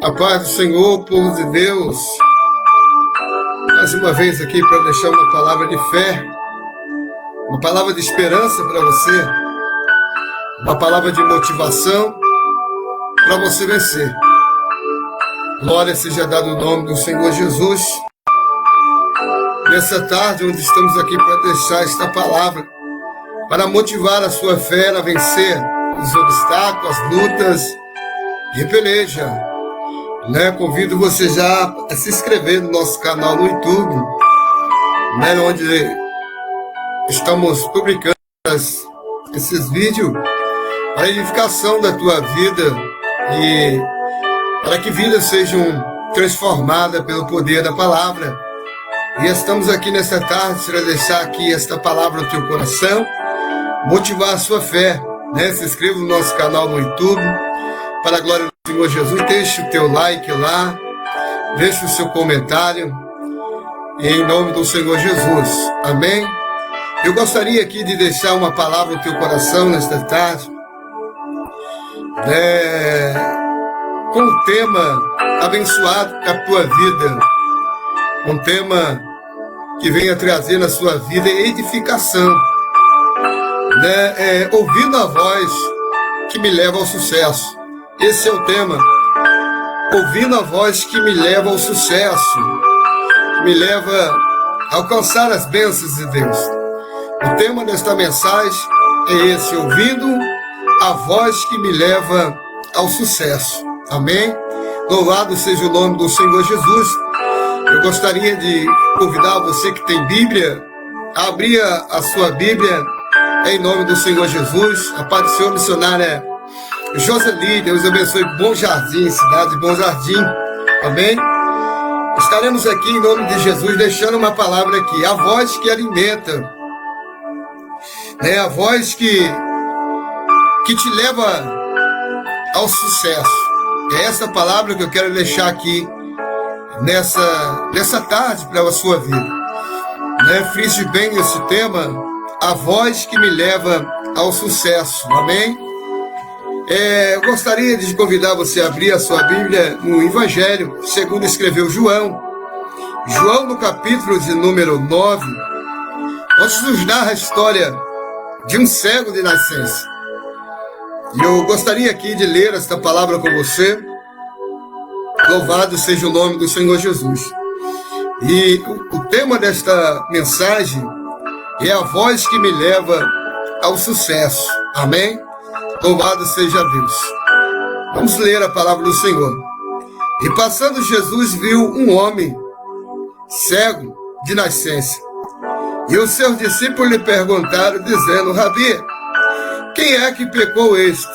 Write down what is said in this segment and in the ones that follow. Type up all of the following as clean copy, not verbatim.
A paz do Senhor, povo de Deus. Mais uma vez aqui para deixar uma palavra de fé, uma palavra de esperança para você, uma palavra de motivação para você vencer. Glória seja dada o nome do Senhor Jesus. Nessa tarde, onde estamos aqui para deixar esta palavra, para motivar a sua fé a vencer os obstáculos, as lutas e peleja. Convido você já a se inscrever no nosso canal no YouTube, onde estamos publicando esses vídeos para a edificação da tua vida e para que vidas sejam transformadas pelo poder da palavra. E estamos aqui nesta tarde para deixar aqui esta palavra no teu coração, motivar a sua fé. Se inscreva no nosso canal no YouTube, para a glória do Senhor Jesus. Deixe o teu like lá, deixe o seu comentário, em nome do Senhor Jesus. Amém? Eu gostaria aqui de deixar uma palavra no teu coração nesta tarde, com um tema abençoado para a tua vida, um tema que venha trazer na sua vida edificação, ouvindo a voz que me leva ao sucesso. Esse é o tema, ouvindo a voz que me leva ao sucesso, que me leva a alcançar as bênçãos de Deus. O tema desta mensagem é esse, ouvindo a voz que me leva ao sucesso. Amém? Louvado seja o nome do Senhor Jesus. Eu gostaria de convidar você que tem Bíblia, a abrir a sua Bíblia em nome do Senhor Jesus. A paz do Senhor, missionária Joseli, Deus abençoe Bom Jardim, cidade de Bom Jardim. Amém? Estaremos aqui em nome de Jesus deixando uma palavra aqui, a voz que alimenta, a voz que te leva ao sucesso. É essa palavra que eu quero deixar aqui nessa tarde para a sua vida. Frise bem esse tema, a voz que me leva ao sucesso. Amém? Eu gostaria de convidar você a abrir a sua Bíblia no Evangelho, segundo escreveu João. João, no capítulo de número 9, onde nos narra a história de um cego de nascença. E eu gostaria aqui de ler esta palavra com você. Louvado seja o nome do Senhor Jesus. E o tema desta mensagem é a voz que me leva ao sucesso. Amém? Louvado seja Deus. Vamos ler a palavra do Senhor. E passando Jesus viu um homem cego de nascença. E os seus discípulos lhe perguntaram, dizendo, Rabi, quem é que pecou este?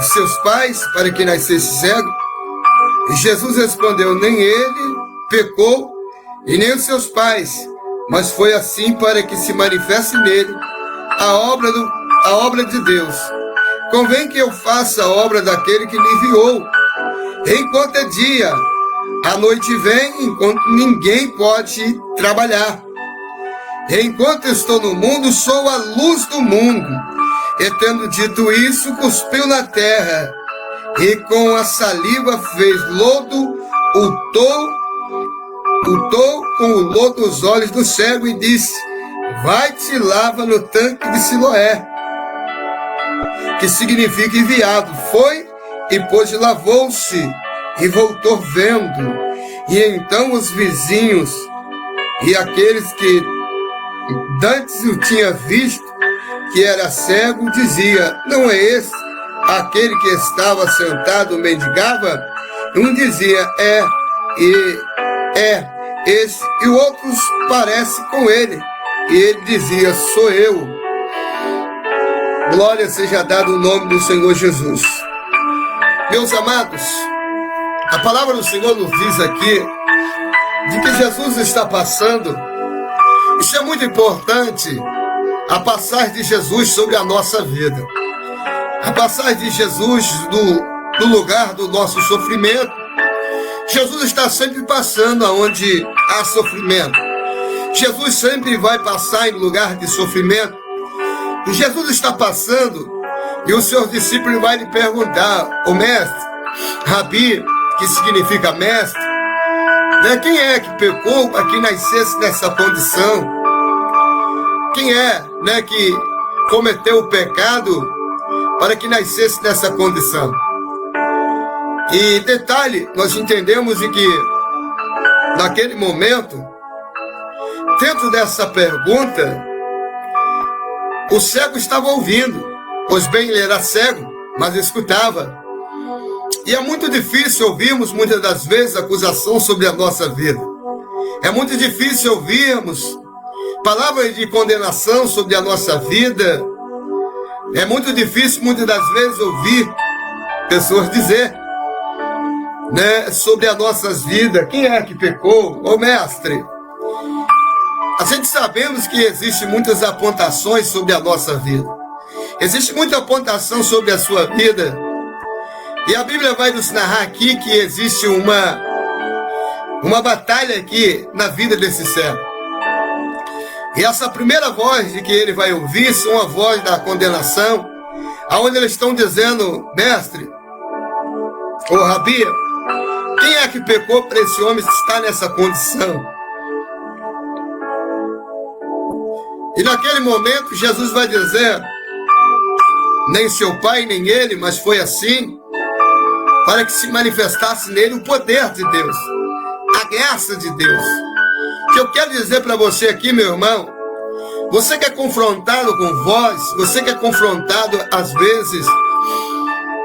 Os seus pais, para que nascesse cego? E Jesus respondeu, nem ele pecou, e nem os seus pais, mas foi assim para que se manifeste nele a obra de Deus. Convém que eu faça a obra daquele que me enviou. Enquanto é dia, a noite vem, enquanto ninguém pode trabalhar. Enquanto estou no mundo, sou a luz do mundo. E tendo dito isso, cuspiu na terra, e com a saliva fez lodo, untou com o lodo os olhos do cego e disse, vai-te lava no tanque de Siloé, que significa enviado. Foi e pôs, lavou-se e voltou vendo. E então os vizinhos e aqueles que dantes o tinham visto que era cego, dizia, não é esse aquele que estava sentado mendigava? Um dizia, esse, e o outro parece com ele. E ele dizia, sou eu. Glória seja dada o nome do Senhor Jesus. Meus amados, a palavra do Senhor nos diz aqui de que Jesus está passando. Isso é muito importante, a passagem de Jesus sobre a nossa vida. A passagem de Jesus do lugar do nosso sofrimento. Jesus está sempre passando aonde há sofrimento. Jesus sempre vai passar em lugar de sofrimento. E Jesus está passando e os seus discípulos vão lhe perguntar, ô mestre, Rabi, que significa mestre, né? Quem é que pecou para que nascesse nessa condição? Quem é, né, que cometeu o pecado para que nascesse nessa condição? E detalhe, nós entendemos de que naquele momento, dentro dessa pergunta, o cego estava ouvindo, pois bem, ele era cego, mas escutava. E é muito difícil ouvirmos, muitas das vezes, acusação sobre a nossa vida. É muito difícil ouvirmos palavras de condenação sobre a nossa vida. É muito difícil, muitas das vezes, ouvir pessoas dizer, né, sobre as nossas vidas: quem é que pecou? Ô mestre, a gente sabemos que existe muitas apontações sobre a nossa vida. Existe muita apontação sobre a sua vida. E a Bíblia vai nos narrar aqui que existe uma batalha aqui na vida desse servo. E essa primeira voz de que ele vai ouvir são a voz da condenação, aonde eles estão dizendo: mestre, ô Rabi, quem é que pecou para esse homem estar nessa condição? E naquele momento Jesus vai dizer: nem seu pai, nem ele, mas foi assim, para que se manifestasse nele o poder de Deus, a graça de Deus. O que eu quero dizer para você aqui, meu irmão, você que é confrontado com voz, você que é confrontado às vezes,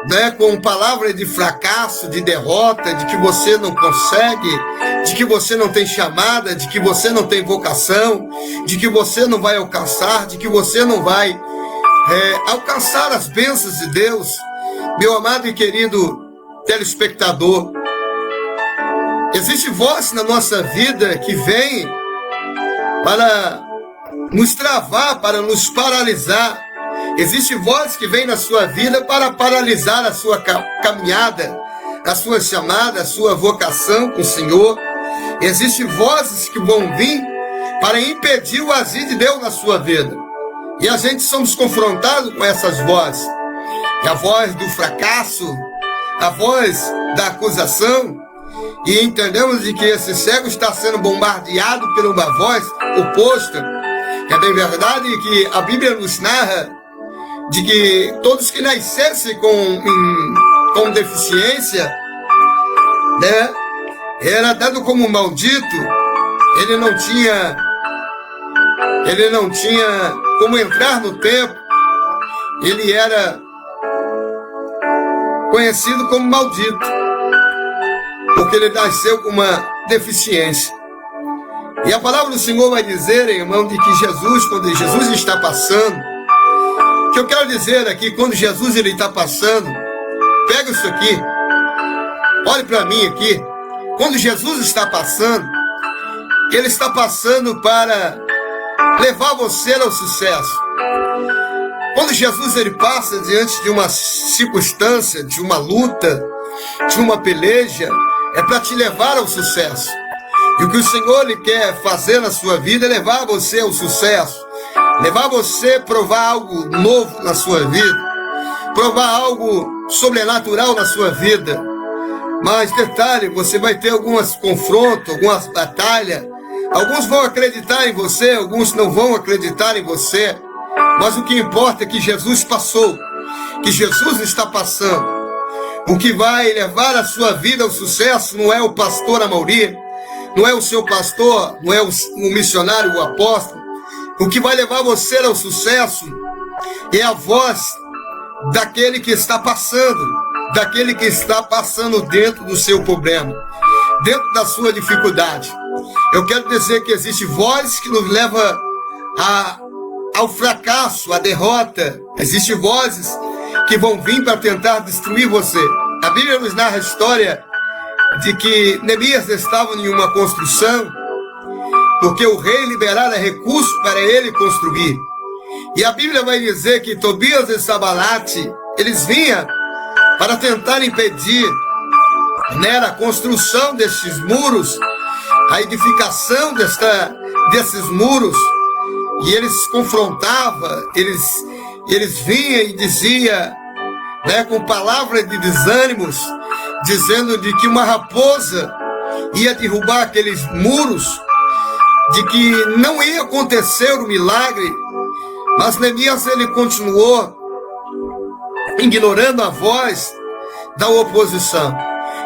né, com palavras de fracasso, de derrota, de que você não consegue, de que você não tem chamada, de que você não tem vocação, de que você não vai alcançar, de que você não vai alcançar as bênçãos de Deus. Meu amado e querido telespectador, existe voz na nossa vida que vem para nos travar, para nos paralisar. Existe voz que vem na sua vida para paralisar a sua caminhada, a sua chamada, a sua vocação com o Senhor. Existem vozes que vão vir para impedir o agir de Deus na sua vida. E a gente somos confrontados com essas vozes. É a voz do fracasso, a voz da acusação. E entendemos de que esse cego está sendo bombardeado por uma voz oposta. É bem verdade que a Bíblia nos narra de que todos que nascessem com deficiência, né, era dado como maldito. Ele não tinha como entrar no templo. Ele era conhecido como maldito, porque ele nasceu com uma deficiência. E a palavra do Senhor vai dizer, irmão, de que Jesus, quando Jesus está passando, que eu quero dizer aqui, quando Jesus ele está passando, pega isso aqui, olhe para mim aqui, quando Jesus está passando, ele está passando para levar você ao sucesso. Quando Jesus ele passa diante de uma circunstância, de uma luta, de uma peleja, é para te levar ao sucesso. E o que o Senhor ele quer fazer na sua vida é levar você ao sucesso, levar você a provar algo novo na sua vida, provar algo sobrenatural na sua vida. Mas detalhe, você vai ter alguns confrontos, algumas batalhas. Alguns vão acreditar em você, alguns não vão acreditar em você. Mas o que importa é que Jesus passou, que Jesus está passando. O que vai levar a sua vida ao sucesso não é o pastor Amaury, não é o seu pastor, não é o missionário, o apóstolo. O que vai levar você ao sucesso é a voz daquele que está passando, daquele que está passando dentro do seu problema, dentro da sua dificuldade. Eu quero dizer que existe voz que nos leva ao fracasso, à derrota. Existem vozes que vão vir para tentar destruir você. A Bíblia nos narra a história de que Neemias estava em uma construção, porque o rei liberara recursos para ele construir. E a Bíblia vai dizer que Tobias e Sambalate, eles vinham para tentar impedir, né, a construção destes muros, a edificação desses muros. E eles confrontavam, eles vinham e diziam, né, com palavras de desânimos, dizendo de que uma raposa ia derrubar aqueles muros, de que não ia acontecer o milagre, mas Neemias ele continuou ignorando a voz da oposição.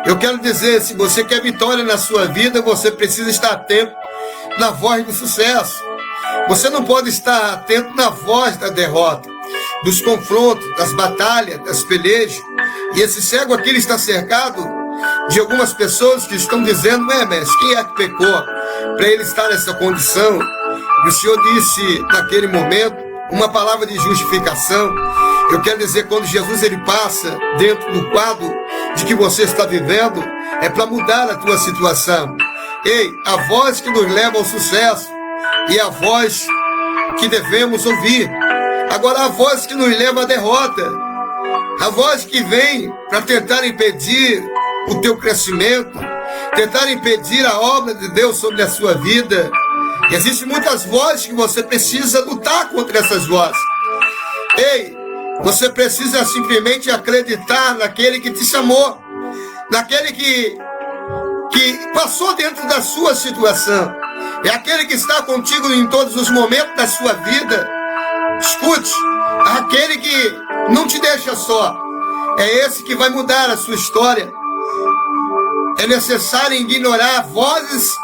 Eu quero dizer, se você quer vitória na sua vida, você precisa estar atento na voz do sucesso. Você não pode estar atento na voz da derrota, dos confrontos, das batalhas, das pelejas. E esse cego aqui ele está cercado de algumas pessoas que estão dizendo: mestre, quem é que pecou para ele estar nessa condição? E o Senhor disse naquele momento uma palavra de justificação. Eu quero dizer, quando Jesus ele passa dentro do quadro de que você está vivendo, é para mudar a tua situação. Ei, a voz que nos leva ao sucesso e a voz que devemos ouvir. Agora, a voz que nos leva à derrota, a voz que vem para tentar impedir o teu crescimento, tentar impedir a obra de Deus sobre a sua vida. Existem muitas vozes que você precisa lutar contra essas vozes. Ei, você precisa simplesmente acreditar naquele que te chamou, naquele que passou dentro da sua situação. É aquele que está contigo em todos os momentos da sua vida. Escute, aquele que não te deixa só. É esse que vai mudar a sua história. É necessário ignorar vozes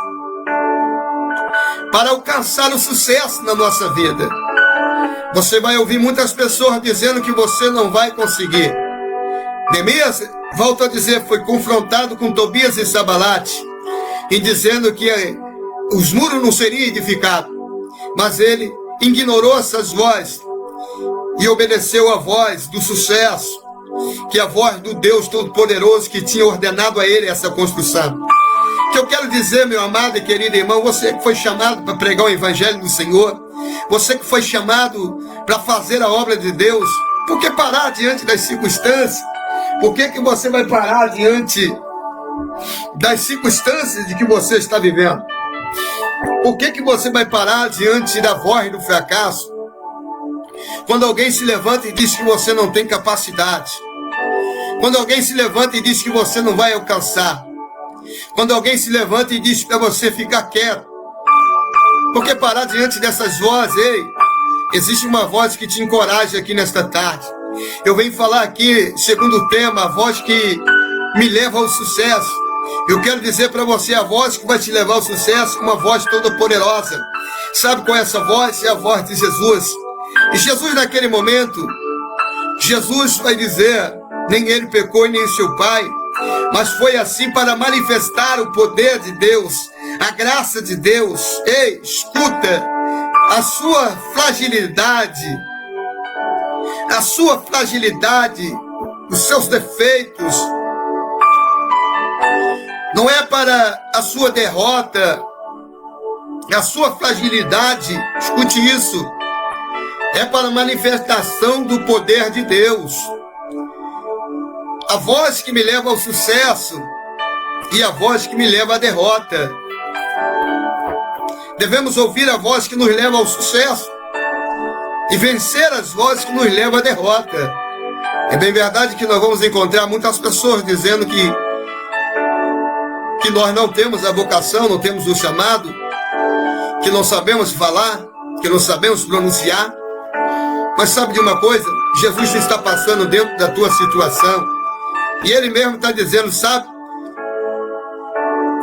para alcançar o sucesso na nossa vida. Você vai ouvir muitas pessoas dizendo que você não vai conseguir. Neemias, volto a dizer, foi confrontado com Tobias e Sanbalate, e dizendo que os muros não seriam edificados. Mas ele ignorou essas vozes e obedeceu a voz do sucesso, que é a voz do Deus Todo-Poderoso que tinha ordenado a ele essa construção. O que eu quero dizer, meu amado e querido irmão, você que foi chamado para pregar o Evangelho do Senhor, você que foi chamado para fazer a obra de Deus, por que parar diante das circunstâncias? Por que você vai parar diante das circunstâncias de que você está vivendo? Por que você vai parar diante da voz do fracasso? Quando alguém se levanta e diz que você não tem capacidade. Quando alguém se levanta e diz que você não vai alcançar. Quando alguém se levanta e diz para você ficar quieto. Por que parar diante dessas vozes? Ei, existe uma voz que te encoraja aqui nesta tarde. Eu venho falar aqui, segundo o tema, a voz que me leva ao sucesso. Eu quero dizer para você, a voz que vai te levar ao sucesso, uma voz toda poderosa. Sabe qual é essa voz? É a voz de Jesus. E Jesus naquele momento, Jesus vai dizer, nem ele pecou e nem seu pai, mas foi assim para manifestar o poder de Deus, a graça de Deus. Ei, escuta, a sua fragilidade, os seus defeitos, não é para a sua derrota, a sua fragilidade, escute isso, é para a manifestação do poder de Deus. A voz que me leva ao sucesso e a voz que me leva à derrota. Devemos ouvir a voz que nos leva ao sucesso e vencer as vozes que nos levam à derrota. É bem verdade que nós vamos encontrar muitas pessoas dizendo que nós não temos a vocação, não temos o chamado, que não sabemos falar, que não sabemos pronunciar. Mas sabe de uma coisa? Jesus está passando dentro da tua situação e Ele mesmo está dizendo, sabe,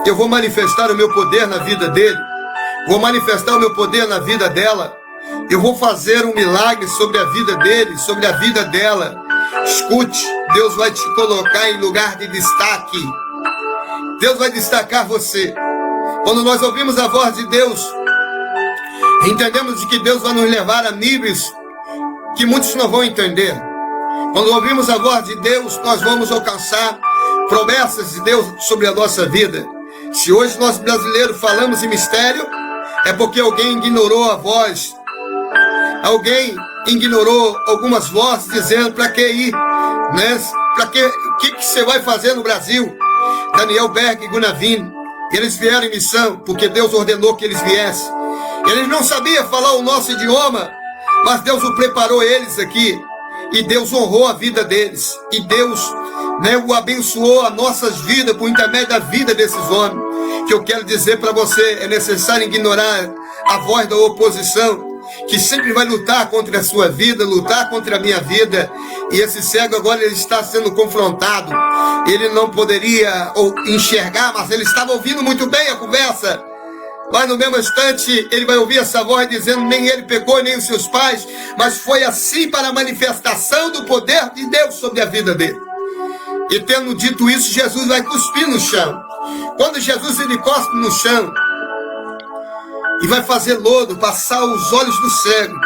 eu vou manifestar o meu poder na vida dele, vou manifestar o meu poder na vida dela, eu vou fazer um milagre sobre a vida dele, sobre a vida dela. Escute, Deus vai te colocar em lugar de destaque. Deus vai destacar você. Quando nós ouvimos a voz de Deus, entendemos de que Deus vai nos levar a níveis que muitos não vão entender. Quando ouvimos a voz de Deus, nós vamos alcançar promessas de Deus sobre a nossa vida. Se hoje nós brasileiros falamos em mistério, é porque alguém ignorou a voz. Alguém ignorou algumas vozes dizendo para que ir, né? Para que, o que você vai fazer no Brasil? Daniel Berg e Gunavin, eles vieram em missão porque Deus ordenou que eles viessem. Eles não sabiam falar o nosso idioma, mas Deus o preparou eles aqui. E Deus honrou a vida deles. E Deus né, o abençoou as nossas vidas por intermédio da vida desses homens. Que eu quero dizer para você, é necessário ignorar a voz da oposição, que sempre vai lutar contra a sua vida, lutar contra a minha vida. E esse cego agora ele está sendo confrontado. Ele não poderia enxergar, mas ele estava ouvindo muito bem a conversa. Mas no mesmo instante ele vai ouvir essa voz dizendo: nem ele pecou, nem os seus pais, mas foi assim para a manifestação do poder de Deus sobre a vida dele. E tendo dito isso, Jesus vai cuspir no chão. Quando Jesus ele cospe no chão e vai fazer lodo, passar os olhos do cego,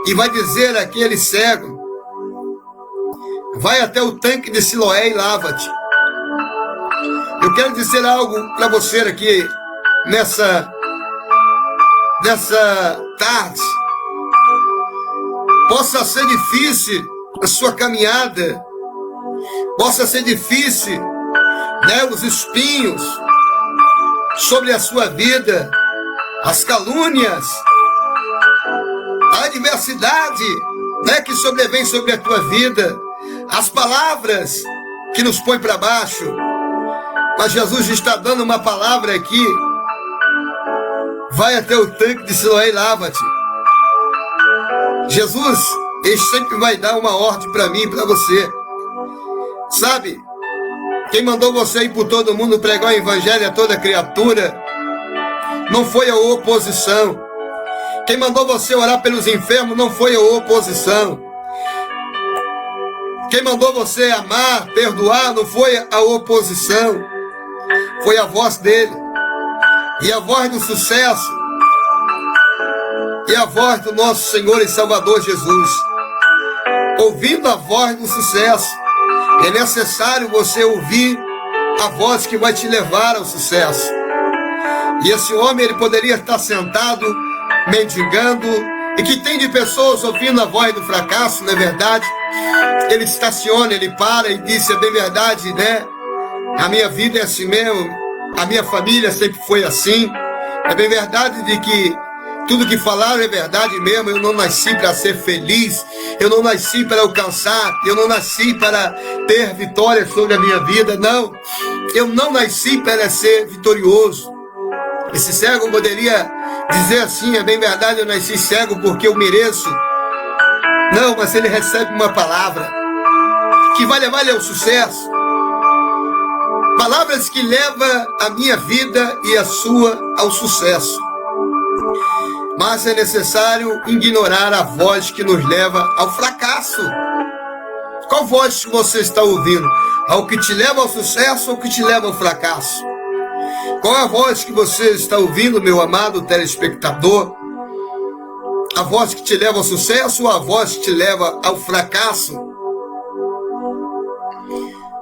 e vai dizer àquele cego: vai até o tanque de Siloé e lava-te. Eu quero dizer algo para você aqui nessa tarde. Possa ser difícil a sua caminhada, possa ser difícil, né, os espinhos sobre a sua vida, as calúnias, a adversidade, né, que sobrevém sobre a tua vida, as palavras que nos põem para baixo. Mas Jesus está dando uma palavra aqui: vai até o tanque de Siloé e lava-te. Jesus, ele sempre vai dar uma ordem para mim e para você. Sabe, quem mandou você ir por todo mundo pregar o evangelho a toda criatura não foi a oposição. Quem mandou você orar pelos enfermos não foi a oposição. Quem mandou você amar, perdoar, não foi a oposição. Foi a voz dele. E a voz do sucesso. E a voz do nosso Senhor e Salvador Jesus. Ouvindo a voz do sucesso, é necessário você ouvir a voz que vai te levar ao sucesso. E esse homem, ele poderia estar sentado, mendigando, e que tem de pessoas ouvindo a voz do fracasso, não é verdade? Ele estaciona, ele para e diz: é bem verdade, né? A minha vida é assim mesmo, a minha família sempre foi assim. É bem verdade de que tudo que falaram é verdade mesmo. Eu não nasci para ser feliz, eu não nasci para alcançar, eu não nasci para ter vitória sobre a minha vida, não. Eu não nasci para ser vitorioso. Esse cego poderia dizer assim: é bem verdade, eu nasci cego porque eu mereço. Não, mas ele recebe uma palavra que vai levar ele ao sucesso. Palavras que levam a minha vida e a sua ao sucesso. Mas é necessário ignorar a voz que nos leva ao fracasso. Qual voz você está ouvindo? Ao que te leva ao sucesso ou que te leva ao fracasso? Qual a voz que você está ouvindo, meu amado telespectador? A voz que te leva ao sucesso ou a voz que te leva ao fracasso?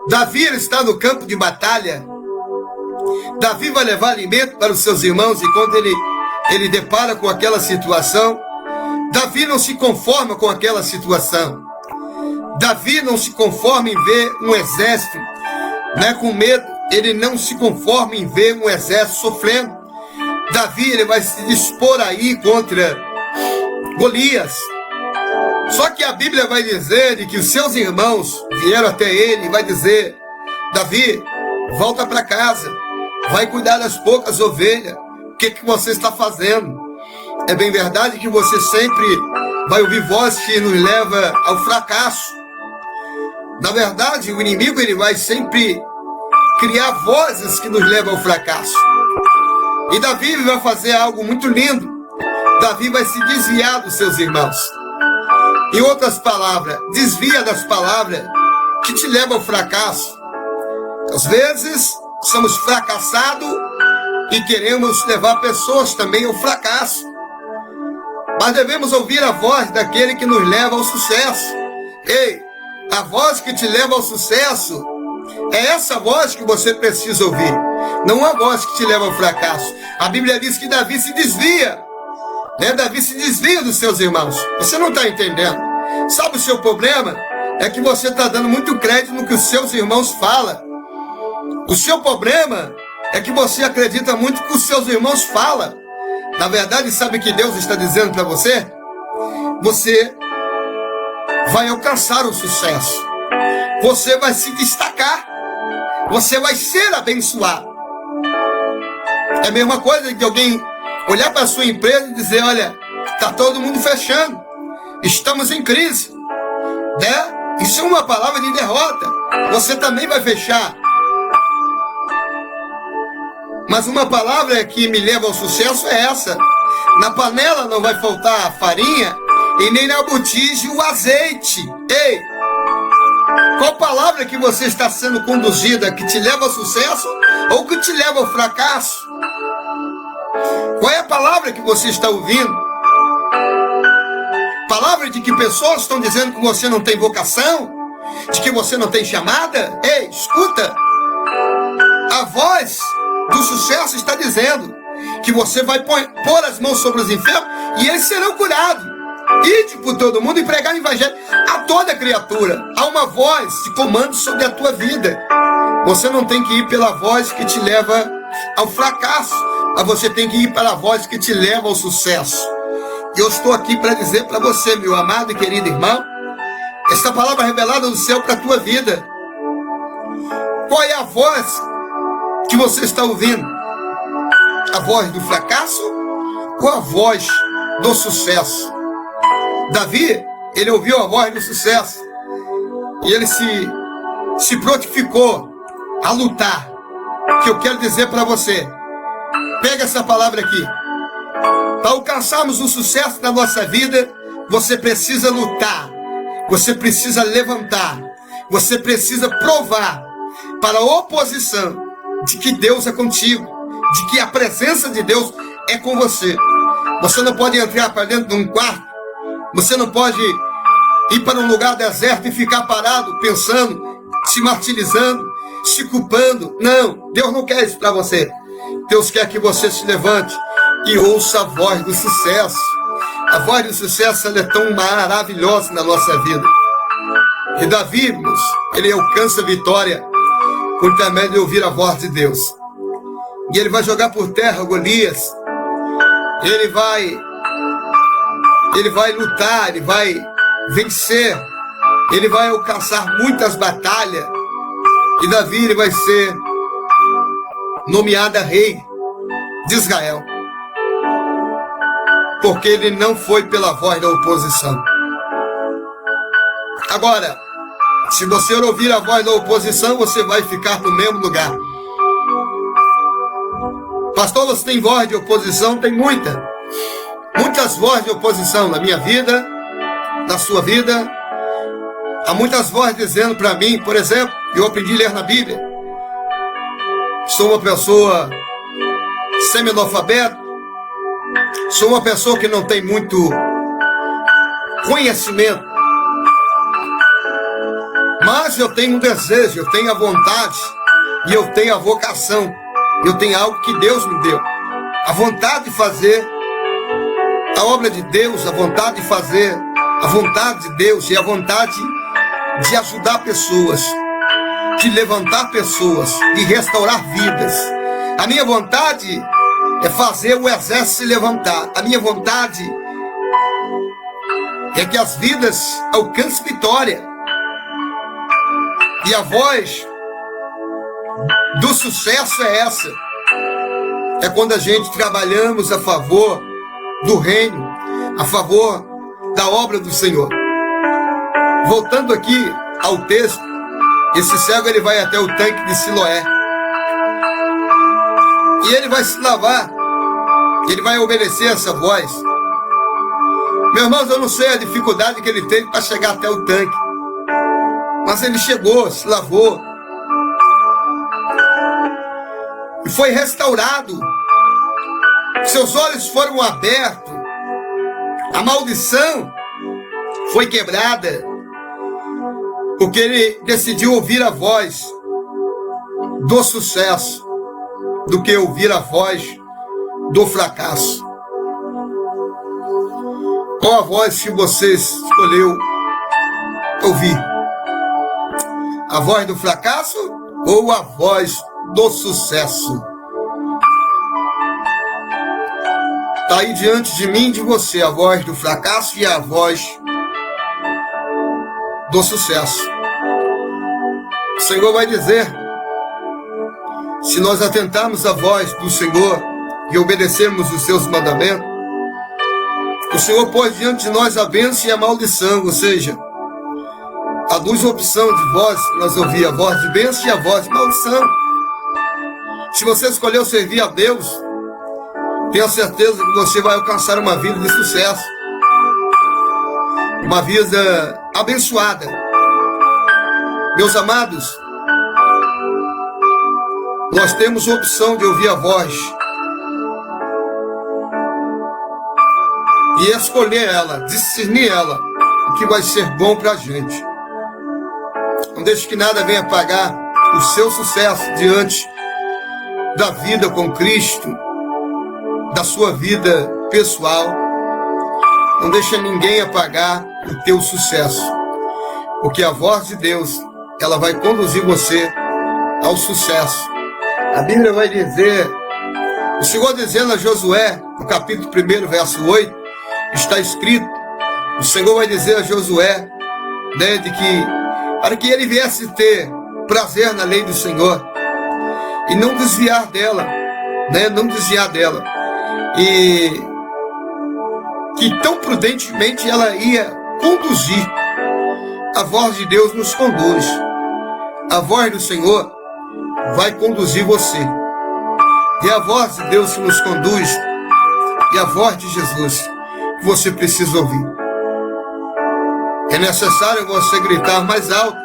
Davi está no campo de batalha. Davi vai levar alimento para os seus irmãos, e quando ele depara com aquela situação, Davi não se conforma com aquela situação. Davi não se conforma em ver um exército, né, com medo. Ele não se conforma em ver um exército sofrendo. Davi, ele vai se dispor aí contra Golias. Só que a Bíblia vai dizer de que os seus irmãos vieram até ele e vai dizer: Davi, volta para casa, vai cuidar das poucas ovelhas. O que você está fazendo? É bem verdade que você sempre vai ouvir voz que nos leva ao fracasso. Na verdade, o inimigo, ele vai sempre criar vozes que nos levam ao fracasso. E Davi vai fazer algo muito lindo. Davi vai se desviar dos seus irmãos. Em outras palavras, desvia das palavras que te levam ao fracasso. Às vezes, somos fracassados e queremos levar pessoas também ao fracasso. Mas devemos ouvir a voz daquele que nos leva ao sucesso. Ei, a voz que te leva ao sucesso é essa voz que você precisa ouvir, não a voz que te leva ao fracasso. A Bíblia diz que Davi se desvia, né? Davi se desvia dos seus irmãos. Você não está entendendo. Sabe o seu problema? É que você está dando muito crédito no que os seus irmãos falam. O seu problema é que você acredita muito no que os seus irmãos falam. Na verdade, sabe o que Deus está dizendo para você? Você vai alcançar o sucesso. Você vai se destacar. Você vai ser abençoado. É a mesma coisa que alguém olhar para a sua empresa e dizer, olha, está todo mundo fechando. Estamos em crise. Né? Isso é uma palavra de derrota. Você também vai fechar. Mas uma palavra que me leva ao sucesso é essa. Na panela não vai faltar a farinha e nem na botija o azeite. Ei! Qual palavra que você está sendo conduzida que te leva ao sucesso ou que te leva ao fracasso? Qual é a palavra que você está ouvindo? Palavra de que pessoas estão dizendo que você não tem vocação? De que você não tem chamada? Ei, escuta! A voz do sucesso está dizendo que você vai pôr as mãos sobre os enfermos e eles serão curados. Ide por todo mundo e pregar o evangelho a toda criatura. Há uma voz de comando sobre a tua vida. Você não tem que ir pela voz que te leva ao fracasso, mas você tem que ir pela voz que te leva ao sucesso. E eu estou aqui para dizer para você, meu amado e querido irmão, esta palavra revelada do céu para a tua vida. Qual é a voz que você está ouvindo? A voz do fracasso ou a voz do sucesso? Davi, ele ouviu a voz do sucesso e ele se prontificou a lutar. O que eu quero dizer para você, pega essa palavra aqui. Para alcançarmos o sucesso na nossa vida, você precisa lutar, você precisa levantar, você precisa provar para a oposição de que Deus é contigo, de que a presença de Deus é com você. Você não pode entrar para dentro de um quarto, você não pode ir para um lugar deserto e ficar parado, pensando, se martirizando, se culpando. Não, Deus não quer isso para você. Deus quer que você se levante e ouça a voz do sucesso. A voz do sucesso, ela é tão maravilhosa na nossa vida. E Davi, irmãos, ele alcança a vitória por intermédio de ouvir a voz de Deus. E ele vai jogar por terra Golias. Ele vai lutar, ele vai vencer, ele vai alcançar muitas batalhas. E Davi, ele vai ser nomeado rei de Israel, porque ele não foi pela voz da oposição. Agora, se você ouvir a voz da oposição, você vai ficar no mesmo lugar. Pastor, você tem voz de oposição? Tem muitas vozes de oposição na minha vida, na sua vida. Há muitas vozes dizendo para mim, por exemplo, eu aprendi a ler na Bíblia. Sou uma pessoa semi-analfabeto, sou uma pessoa que não tem muito conhecimento, mas eu tenho um desejo, eu tenho a vontade e eu tenho a vocação. Eu tenho algo que Deus me deu, a vontade de fazer a obra de Deus, a vontade de fazer a vontade de Deus e a vontade de ajudar pessoas, de levantar pessoas, de restaurar vidas. A minha vontade é fazer o exército se levantar. A minha vontade é que as vidas alcancem vitória. E a voz do sucesso é essa. É quando a gente trabalhamos a favor do reino, a favor da obra do Senhor. Voltando aqui ao texto, esse cego ele vai até o tanque de Siloé. E ele vai se lavar. Ele vai obedecer essa voz. Meus irmãos, eu não sei a dificuldade que ele teve para chegar até o tanque. Mas ele chegou, se lavou. E foi restaurado. Seus olhos foram abertos. A maldição foi quebrada. Porque ele decidiu ouvir a voz do sucesso do que ouvir a voz do fracasso. Qual a voz que você escolheu ouvir? A voz do fracasso ou a voz do sucesso? Está aí diante de mim e de você a voz do fracasso e a voz do sucesso. O Senhor vai dizer, se nós atentarmos à voz do Senhor e obedecermos os seus mandamentos, o Senhor pôs diante de nós a bênção e a maldição, ou seja, há duas opções de voz, nós ouvimos a voz de bênção e a voz de maldição. Se você escolheu servir a Deus, tenha certeza que você vai alcançar uma vida de sucesso, uma vida abençoada. Meus amados, nós temos a opção de ouvir a voz e escolher ela, discernir ela, o que vai ser bom para a gente. Não deixe que nada venha apagar o seu sucesso diante da vida com Cristo, da sua vida pessoal. Não deixe ninguém apagar o teu sucesso, porque a voz de Deus, ela vai conduzir você ao sucesso. A Bíblia vai dizer, o Senhor dizendo a Josué, no capítulo 1, verso 8, está escrito, o Senhor vai dizer a Josué, né, de que para que ele viesse ter prazer na lei do Senhor e não desviar dela, né, não desviar dela, e que tão prudentemente ela ia conduzir. A voz de Deus nos conduz, a voz do Senhor vai conduzir você, e a voz de Deus que nos conduz e a voz de Jesus que você precisa ouvir. É necessário você gritar mais alto.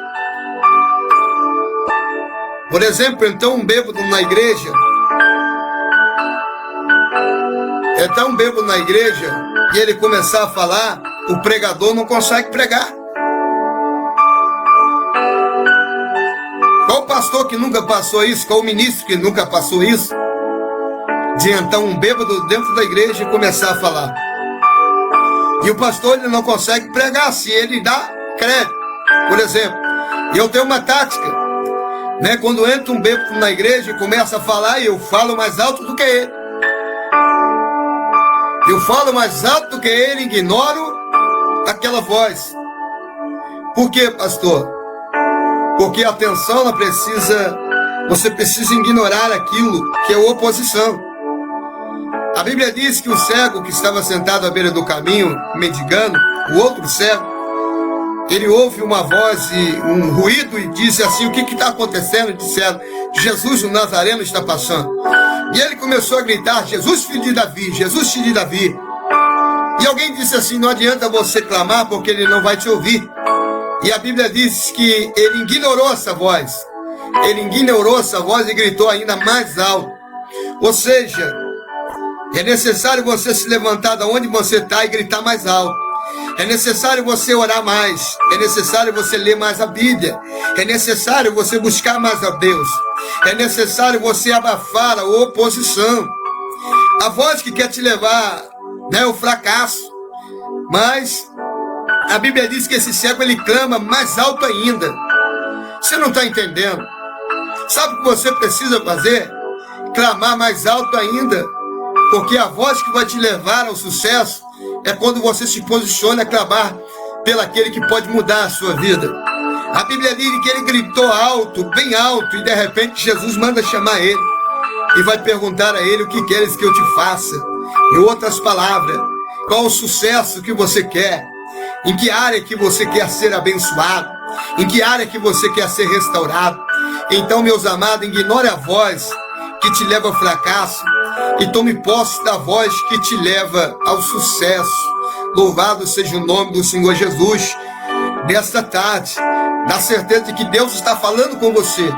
Por exemplo, então um bêbado na igreja, um bêbado na igreja, e ele começar a falar, o pregador não consegue pregar. Qual pastor que nunca passou isso? Qual ministro que nunca passou isso? De então um bêbado dentro da igreja começar a falar. E o pastor ele não consegue pregar se ele dá crédito. Por exemplo, e eu tenho uma tática, né? Quando entra um bêbado na igreja e começa a falar, eu falo mais alto do que ele. Eu falo mais alto do que ele, ignoro aquela voz. Por quê, pastor? Porque a atenção ela você precisa ignorar aquilo que é oposição. A Bíblia diz que o cego que estava sentado à beira do caminho, mendigando, o outro cego, ele ouve uma voz e um ruído e diz assim, o que está acontecendo? Disseram, Jesus o Nazareno está passando. E ele começou a gritar, Jesus filho de Davi, Jesus filho de Davi. E alguém disse assim, não adianta você clamar porque ele não vai te ouvir. E a Bíblia diz que ele ignorou essa voz. Ele ignorou essa voz e gritou ainda mais alto. Ou seja, é necessário você se levantar de onde você está e gritar mais alto. É necessário você orar mais. É necessário você ler mais a Bíblia. É necessário você buscar mais a Deus. É necessário você abafar a oposição. A voz que quer te levar, né, ao fracasso. Mas a Bíblia diz que esse cego ele clama mais alto ainda. Você não está entendendo? Sabe o que você precisa fazer? Clamar mais alto ainda. Porque a voz que vai te levar ao sucesso é quando você se posiciona a clamar pelo aquele que pode mudar a sua vida. A Bíblia diz que ele gritou alto, bem alto, e de repente Jesus manda chamar ele e vai perguntar a ele o que queres que eu te faça. Em outras palavras, qual o sucesso que você quer? Em que área que você quer ser abençoado? Em que área que você quer ser restaurado? Então, meus amados, ignore a voz que te leva ao fracasso e tome posse da voz que te leva ao sucesso. Louvado seja o nome do Senhor Jesus. Nesta tarde, na certeza de que Deus está falando com você,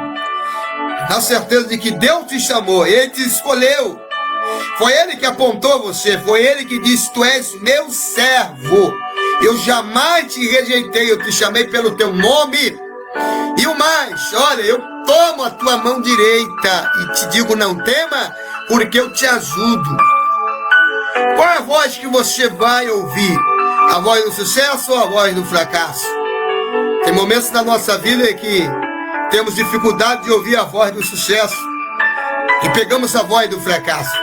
na certeza de que Deus te chamou, Ele te escolheu, foi Ele que apontou você, foi Ele que disse, tu és meu servo, eu jamais te rejeitei, eu te chamei pelo teu nome. E o mais, olha, eu tomo a tua mão direita e te digo, não tema, porque eu te ajudo. Qual é a voz que você vai ouvir? A voz do sucesso ou a voz do fracasso? Tem momentos na nossa vida que temos dificuldade de ouvir a voz do sucesso e pegamos a voz do fracasso.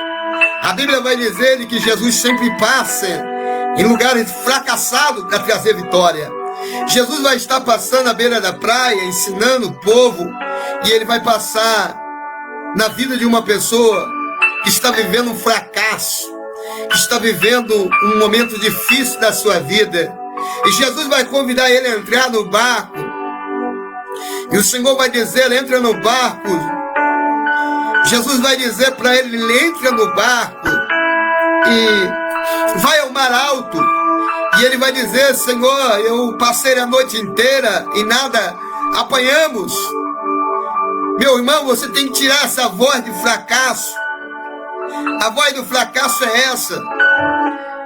A Bíblia vai dizer que Jesus sempre passa em lugares fracassados para trazer vitória. Jesus vai estar passando à beira da praia, ensinando o povo, e ele vai passar na vida de uma pessoa que está vivendo um fracasso, que está vivendo um momento difícil da sua vida. E Jesus vai convidar ele a entrar no barco. E o Senhor vai dizer, entra no barco. Jesus vai dizer para ele, entra no barco e vai ao mar alto. E ele vai dizer, Senhor, eu passei a noite inteira e nada apanhamos. Meu irmão, você tem que tirar essa voz de fracasso. A voz do fracasso é essa.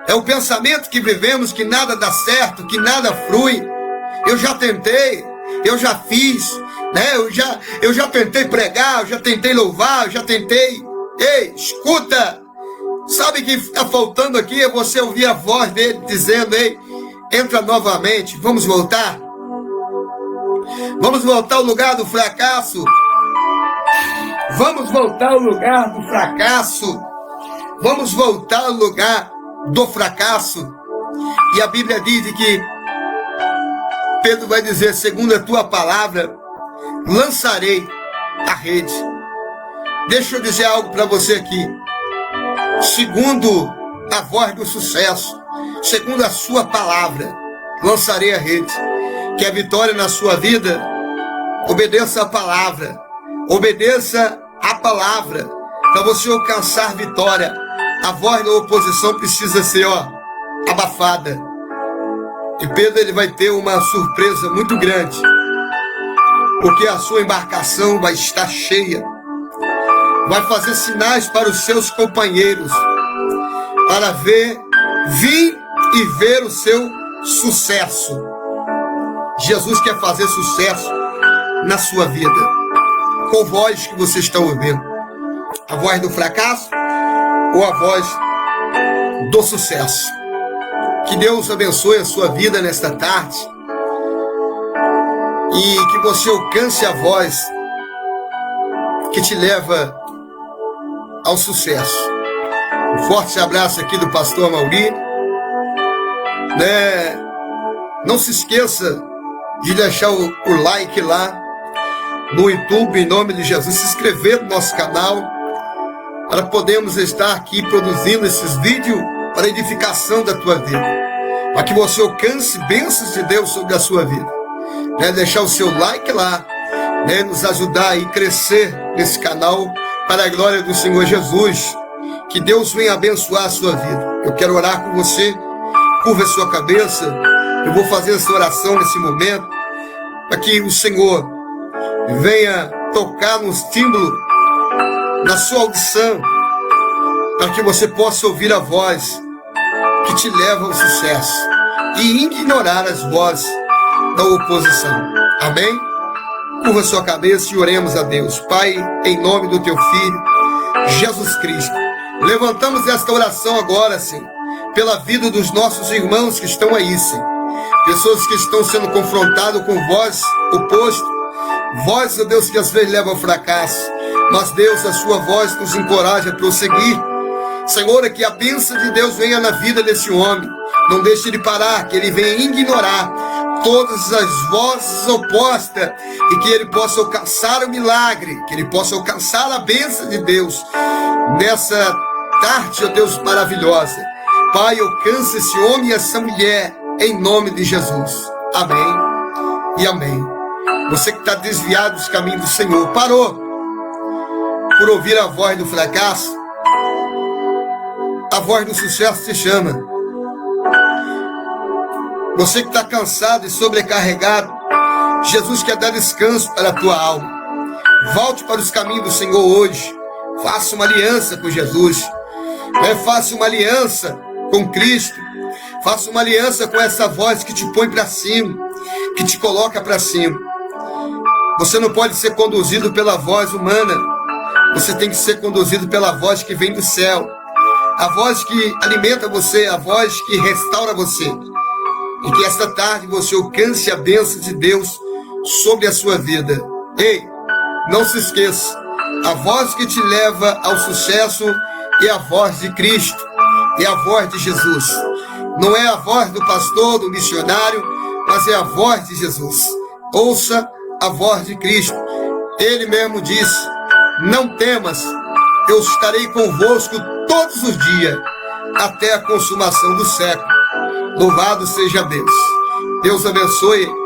É o pensamento que vivemos, que nada dá certo, que nada flui. Eu já tentei, eu já fiz, né? Eu já tentei pregar, eu já tentei louvar, eu já tentei. Ei, escuta! Sabe o que está faltando aqui? É você ouvir a voz dele dizendo, ei, entra novamente, vamos voltar. Vamos voltar ao lugar do fracasso. Vamos voltar ao lugar do fracasso. Vamos voltar ao lugar do fracasso. E a Bíblia diz que Pedro vai dizer, segundo a tua palavra, lançarei a rede. Deixa eu dizer algo para você aqui. Segundo a voz do sucesso, segundo a sua palavra, lançarei a rede. Quer vitória na sua vida? Obedeça a palavra. Obedeça a palavra para você alcançar vitória. A voz da oposição precisa ser, abafada. E Pedro ele vai ter uma surpresa muito grande, porque a sua embarcação vai estar cheia. Vai fazer sinais para os seus companheiros, para vir e ver o seu sucesso. Jesus quer fazer sucesso na sua vida. Qual voz que você está ouvindo? A voz do fracasso ou a voz do sucesso? Que Deus abençoe a sua vida nesta tarde e que você alcance a voz que te leva ao sucesso. Um forte abraço aqui do pastor Mauri. Não se esqueça de deixar o like lá no YouTube, em nome de Jesus, se inscrever no nosso canal, para podermos estar aqui produzindo esses vídeos para edificação da tua vida, para que você alcance bênçãos de Deus sobre a sua vida. Deixar o seu like lá, nos ajudar a crescer nesse canal, para a glória do Senhor Jesus. Que Deus venha abençoar a sua vida. Eu quero orar com você. Curva a sua cabeça. Eu vou fazer essa oração nesse momento, para que o Senhor venha tocar nos tímbalos na sua audição, para que você possa ouvir a voz que te leva ao sucesso e ignorar as vozes da oposição. Amém? Curva a sua cabeça e oremos a Deus. Pai, em nome do teu Filho, Jesus Cristo, levantamos esta oração agora, Senhor, pela vida dos nossos irmãos que estão aí, Senhor. Pessoas que estão sendo confrontadas com voz oposta, voz, ó Deus, que às vezes leva ao fracasso. Mas Deus, a sua voz nos encoraja a prosseguir. Senhor, que a bênção de Deus venha na vida desse homem. Não deixe ele parar, que ele venha ignorar todas as vozes opostas e que ele possa alcançar o milagre, que ele possa alcançar a bênção de Deus nessa tarde, ó Deus, maravilhosa. Pai, alcance esse homem e essa mulher em nome de Jesus. Amém e amém. Você que está desviado dos caminhos do Senhor, parou por ouvir a voz do fracasso, a voz do sucesso te chama. Você que está cansado e sobrecarregado, Jesus quer dar descanso para a tua alma. Volte para os caminhos do Senhor hoje. Faça uma aliança com Jesus. Faça uma aliança com Cristo. Faça uma aliança com essa voz que te põe para cima, que te coloca para cima. Você não pode ser conduzido pela voz humana. Você tem que ser conduzido pela voz que vem do céu. A voz que alimenta você, a voz que restaura você. E que esta tarde você alcance a bênção de Deus sobre a sua vida. Ei, não se esqueça, a voz que te leva ao sucesso é a voz de Cristo, é a voz de Jesus. Não é a voz do pastor, do missionário, mas é a voz de Jesus. Ouça a voz de Cristo. Ele mesmo disse: não temas, eu estarei convosco todos os dias, até a consumação do século. Louvado seja Deus. Deus abençoe